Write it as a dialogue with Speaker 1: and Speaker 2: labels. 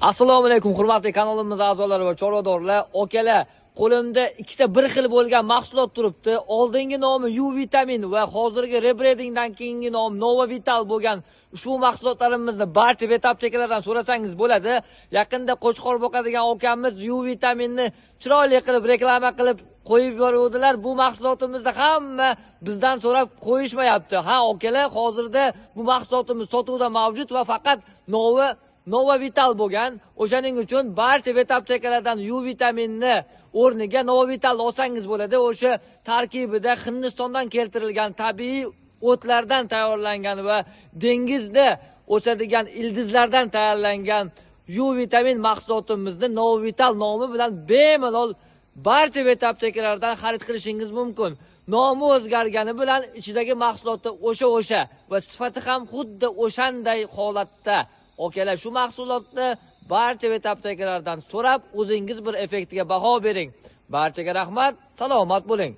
Speaker 1: Assalomu alaykum, hurmatli kanalimiz a'zolari va chorvadorlar. Okalar, qo'limda ikkita bir xil bo'lgan mahsulot turibdi. Oldingi nomi U vitamin va hozirgi rebrandingdan keyingi nomi Nova Vital bo'lgan ushbu mahsulotlarimizni barcha vet aptekalardan so'rasangiz bo'ladi. Yaqinda qo'chqor boqadigan okamiz U vitaminni chiroyli qilib reklama qilib qo'yib yuboruvdilar. Bu mahsulotimizni hamma bizdan so'rab qo'yishmayapti. Ha, okalar, hozirda bu mahsulotimiz sotuvda mavjud va faqat Nova Vital bo'lgan. O'shaning uchun barcha vet aptekalardan U vitaminni o'rniga Nova Vital olsangiz bo'ladi. O'sha tarkibida Hindistondan keltirilgan tabiiy o'tlardan tayyorlangan va dengizda o'sadigan ildizlardan tayyorlangan U vitamin mahsulotimizni Nova Vital nomi bilan bemalol barcha vet aptekalardan xarid qilishingiz mumkin. Nomi o'zgargani bilan ichidagi mahsuloti o'sha va sifati ham xuddi o'shanday holatda. Okalar, shu mahsulotni barcha vet aptekalardan so'rab, o'zingiz bir effektiga baho bering. Barchaga rahmat, salomat bo'ling.